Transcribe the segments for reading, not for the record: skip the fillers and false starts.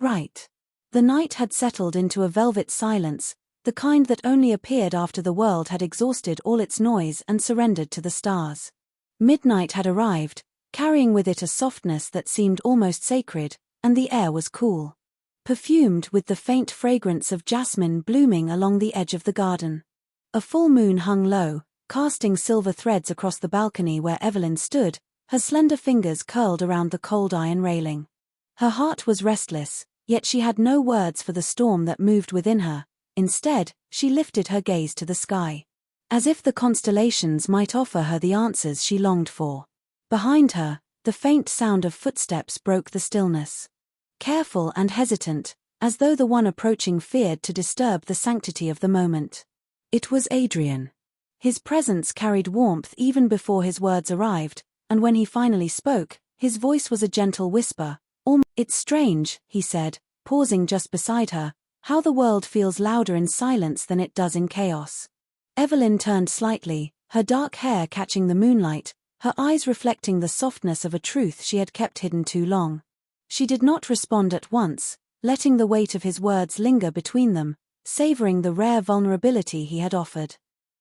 right. The night had settled into a velvet silence, the kind that only appeared after the world had exhausted all its noise and surrendered to the stars. Midnight had arrived, carrying with it a softness that seemed almost sacred, and the air was cool, perfumed with the faint fragrance of jasmine blooming along the edge of the garden. A full moon hung low, casting silver threads across the balcony where Evelyn stood, her slender fingers curled around the cold iron railing. Her heart was restless, yet she had no words for the storm that moved within her. Instead, she lifted her gaze to the sky, as if the constellations might offer her the answers she longed for. Behind her, the faint sound of footsteps broke the stillness. Careful and hesitant, as though the one approaching feared to disturb the sanctity of the moment. It was Adrian. His presence carried warmth even before his words arrived, and when he finally spoke, his voice was a gentle whisper. "It's strange," he said, pausing just beside her, "how the world feels louder in silence than it does in chaos." Evelyn turned slightly, her dark hair catching the moonlight, her eyes reflecting the softness of a truth she had kept hidden too long. She did not respond at once, letting the weight of his words linger between them, savoring the rare vulnerability he had offered.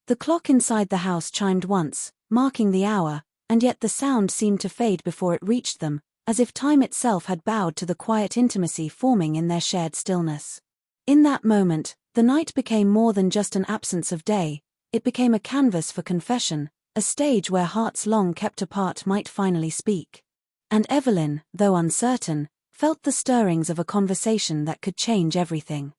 The clock inside the house chimed once, marking the hour, and yet the sound seemed to fade before it reached them, as if time itself had bowed to the quiet intimacy forming in their shared stillness. In that moment, the night became more than just an absence of day, it became a canvas for confession, a stage where hearts long kept apart might finally speak. And Evelyn, though uncertain, felt the stirrings of a conversation that could change everything.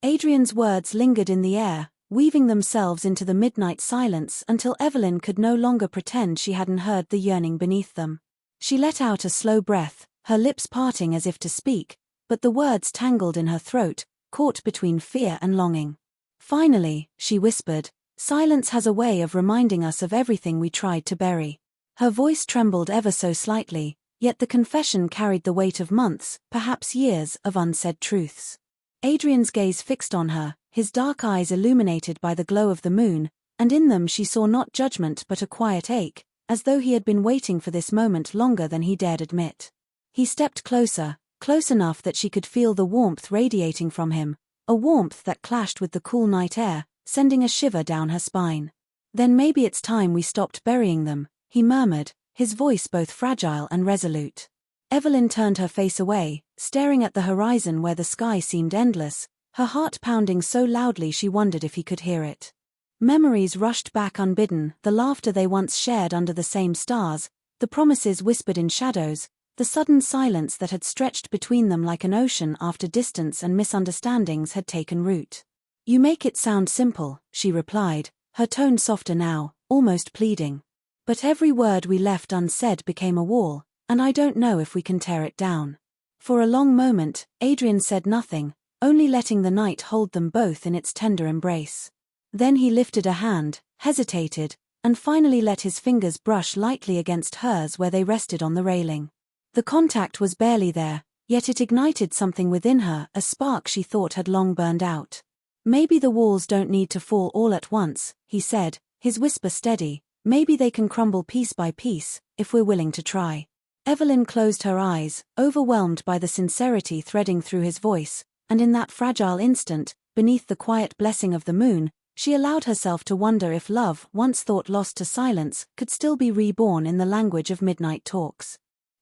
Adrian's words lingered in the air, weaving themselves into the midnight silence until Evelyn could no longer pretend she hadn't heard the yearning beneath them. She let out a slow breath, her lips parting as if to speak, but the words tangled in her throat, caught between fear and longing. "Finally," she whispered, "silence has a way of reminding us of everything we tried to bury." Her voice trembled ever so slightly, yet the confession carried the weight of months, perhaps years, of unsaid truths. Adrian's gaze fixed on her, his dark eyes illuminated by the glow of the moon, and in them she saw not judgment but a quiet ache, as though he had been waiting for this moment longer than he dared admit. He stepped closer, close enough that she could feel the warmth radiating from him, a warmth that clashed with the cool night air, sending a shiver down her spine. "Then maybe it's time we stopped burying them," he murmured, his voice both fragile and resolute. Evelyn turned her face away, staring at the horizon where the sky seemed endless, her heart pounding so loudly she wondered if he could hear it. Memories rushed back unbidden, the laughter they once shared under the same stars, the promises whispered in shadows, the sudden silence that had stretched between them like an ocean after distance and misunderstandings had taken root. "You make it sound simple," she replied, her tone softer now, almost pleading. "But every word we left unsaid became a wall, and I don't know if we can tear it down." For a long moment, Adrian said nothing, only letting the night hold them both in its tender embrace. Then he lifted a hand, hesitated, and finally let his fingers brush lightly against hers where they rested on the railing. The contact was barely there, yet it ignited something within her, a spark she thought had long burned out. "Maybe the walls don't need to fall all at once," he said, his whisper steady. "Maybe they can crumble piece by piece, if we're willing to try." Evelyn closed her eyes, overwhelmed by the sincerity threading through his voice, and in that fragile instant, beneath the quiet blessing of the moon, she allowed herself to wonder if love, once thought lost to silence, could still be reborn in the language of midnight talks.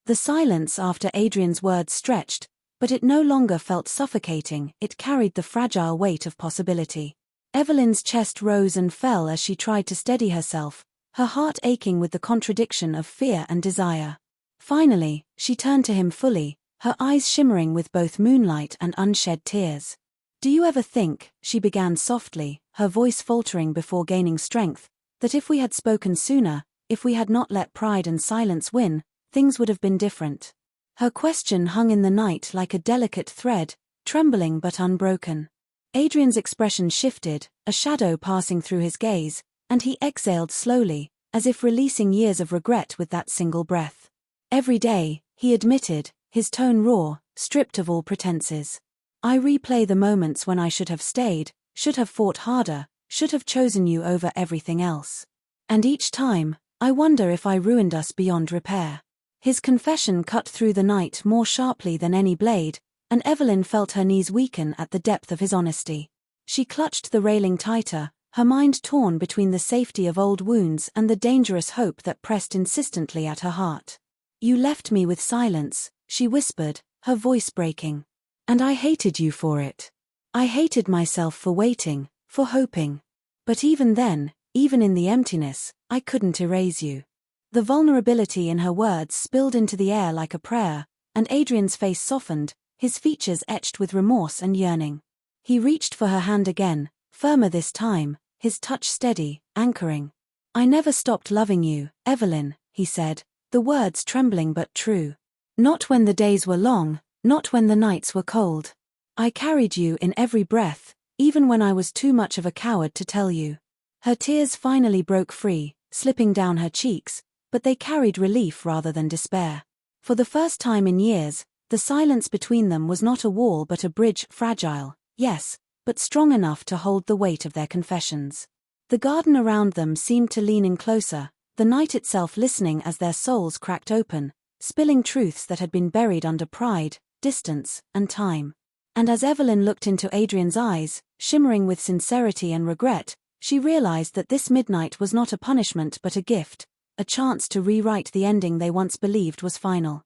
The silence after Adrian's words stretched, but it no longer felt suffocating, it carried the fragile weight of possibility. Evelyn's chest rose and fell as she tried to steady herself, her heart aching with the contradiction of fear and desire. Finally, she turned to him fully, her eyes shimmering with both moonlight and unshed tears. "Do you ever think," she began softly, her voice faltering before gaining strength, "that if we had spoken sooner, if we had not let pride and silence win, things would have been different?" Her question hung in the night like a delicate thread, trembling but unbroken. Adrian's expression shifted, a shadow passing through his gaze, and he exhaled slowly, as if releasing years of regret with that single breath. "Every day," he admitted, his tone raw, stripped of all pretenses. "I replay the moments when I should have stayed, should have fought harder, should have chosen you over everything else. And each time, I wonder if I ruined us beyond repair." His confession cut through the night more sharply than any blade, and Evelyn felt her knees weaken at the depth of his honesty. She clutched the railing tighter, her mind torn between the safety of old wounds and the dangerous hope that pressed insistently at her heart. "You left me with silence," she whispered, her voice breaking. "And I hated you for it. I hated myself for waiting, for hoping. But even then, even in the emptiness, I couldn't erase you." The vulnerability in her words spilled into the air like a prayer, and Adrian's face softened, his features etched with remorse and yearning. He reached for her hand again, firmer this time, his touch steady, anchoring. "I never stopped loving you, Evelyn," he said, the words trembling but true. "Not when the days were long, not when the nights were cold. I carried you in every breath, even when I was too much of a coward to tell you." Her tears finally broke free, slipping down her cheeks, but they carried relief rather than despair. For the first time in years, the silence between them was not a wall but a bridge, fragile, yes, but strong enough to hold the weight of their confessions. The garden around them seemed to lean in closer, the night itself listening as their souls cracked open, spilling truths that had been buried under pride, distance, and time. And as Evelyn looked into Adrian's eyes, shimmering with sincerity and regret, she realized that this midnight was not a punishment but a gift, a chance to rewrite the ending they once believed was final.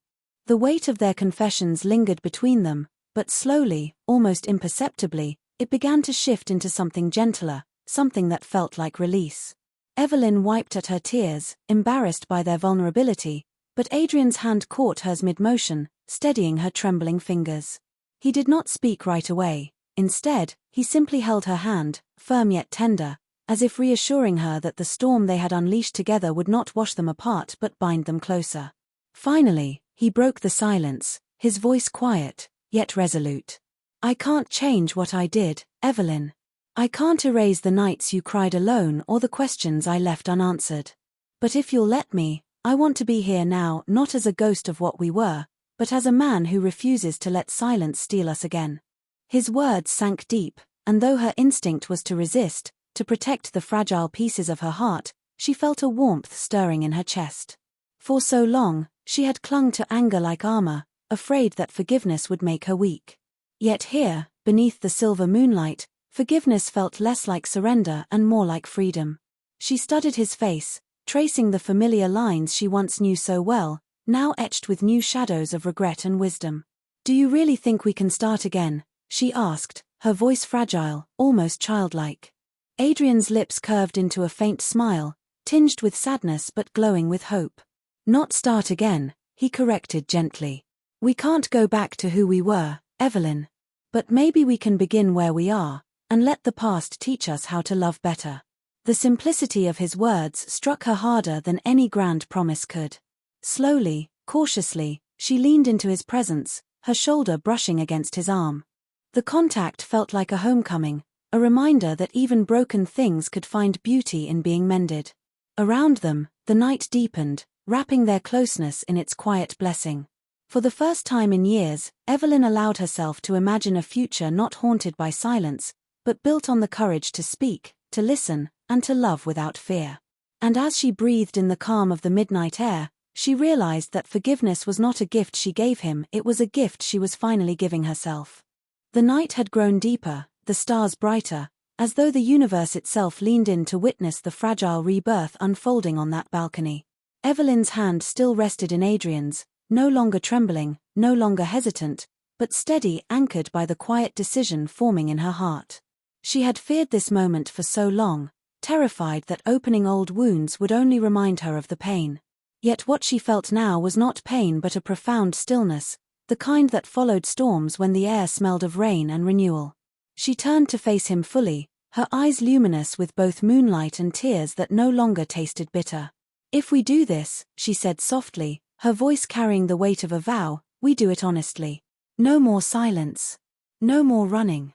The weight of their confessions lingered between them, but slowly, almost imperceptibly, it began to shift into something gentler, something that felt like release. Evelyn wiped at her tears, embarrassed by their vulnerability, but Adrian's hand caught hers mid-motion, steadying her trembling fingers. He did not speak right away. Instead, he simply held her hand, firm yet tender, as if reassuring her that the storm they had unleashed together would not wash them apart but bind them closer. Finally, he broke the silence, his voice quiet, yet resolute. "I can't change what I did, Evelyn. I can't erase the nights you cried alone or the questions I left unanswered. But if you'll let me, I want to be here now not as a ghost of what we were, but as a man who refuses to let silence steal us again." His words sank deep, and though her instinct was to resist, to protect the fragile pieces of her heart, she felt a warmth stirring in her chest. For so long, she had clung to anger like armor, afraid that forgiveness would make her weak. Yet here, beneath the silver moonlight, forgiveness felt less like surrender and more like freedom. She studied his face, tracing the familiar lines she once knew so well, now etched with new shadows of regret and wisdom. "Do you really think we can start again?" she asked, her voice fragile, almost childlike. Adrian's lips curved into a faint smile, tinged with sadness but glowing with hope. "Not start again," he corrected gently. "We can't go back to who we were, Evelyn. But maybe we can begin where we are, and let the past teach us how to love better." The simplicity of his words struck her harder than any grand promise could. Slowly, cautiously, she leaned into his presence, her shoulder brushing against his arm. The contact felt like a homecoming, a reminder that even broken things could find beauty in being mended. Around them, the night deepened, wrapping their closeness in its quiet blessing. For the first time in years, Evelyn allowed herself to imagine a future not haunted by silence, but built on the courage to speak, to listen, and to love without fear. And as she breathed in the calm of the midnight air, she realized that forgiveness was not a gift she gave him, it was a gift she was finally giving herself. The night had grown deeper, the stars brighter, as though the universe itself leaned in to witness the fragile rebirth unfolding on that balcony. Evelyn's hand still rested in Adrian's, no longer trembling, no longer hesitant, but steady, anchored by the quiet decision forming in her heart. She had feared this moment for so long, terrified that opening old wounds would only remind her of the pain. Yet what she felt now was not pain but a profound stillness, the kind that followed storms when the air smelled of rain and renewal. She turned to face him fully, her eyes luminous with both moonlight and tears that no longer tasted bitter. "If we do this," she said softly, her voice carrying the weight of a vow, "we do it honestly. No more silence. No more running."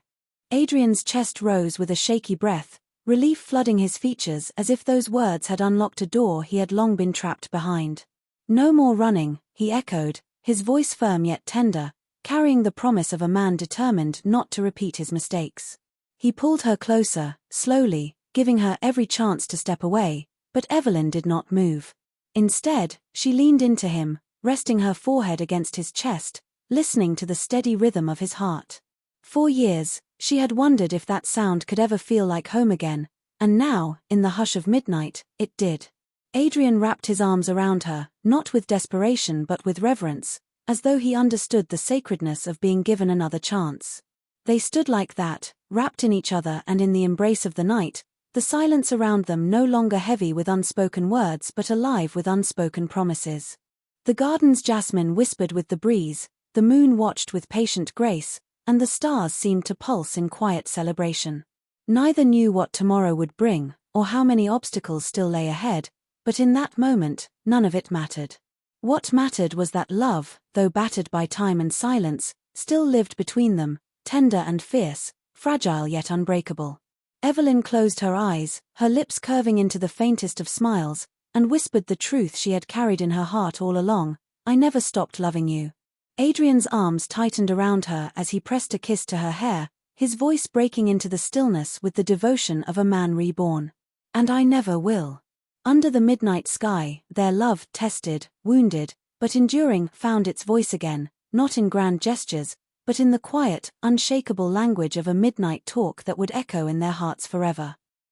Adrian's chest rose with a shaky breath, relief flooding his features as if those words had unlocked a door he had long been trapped behind. "No more running," he echoed, his voice firm yet tender, carrying the promise of a man determined not to repeat his mistakes. He pulled her closer, slowly, giving her every chance to step away, but Evelyn did not move. Instead, she leaned into him, resting her forehead against his chest, listening to the steady rhythm of his heart. For years, she had wondered if that sound could ever feel like home again, and now, in the hush of midnight, it did. Adrian wrapped his arms around her, not with desperation but with reverence, as though he understood the sacredness of being given another chance. They stood like that, wrapped in each other and in the embrace of the night, the silence around them no longer heavy with unspoken words but alive with unspoken promises. The garden's jasmine whispered with the breeze, the moon watched with patient grace, and the stars seemed to pulse in quiet celebration. Neither knew what tomorrow would bring, or how many obstacles still lay ahead, but in that moment, none of it mattered. What mattered was that love, though battered by time and silence, still lived between them, tender and fierce, fragile yet unbreakable. Evelyn closed her eyes, her lips curving into the faintest of smiles, and whispered the truth she had carried in her heart all along: "I never stopped loving you." Adrian's arms tightened around her as he pressed a kiss to her hair, his voice breaking into the stillness with the devotion of a man reborn. "And I never will." Under the midnight sky, their love, tested, wounded, but enduring, found its voice again, not in grand gestures, but in the quiet, unshakable language of a midnight talk that would echo in their hearts forever.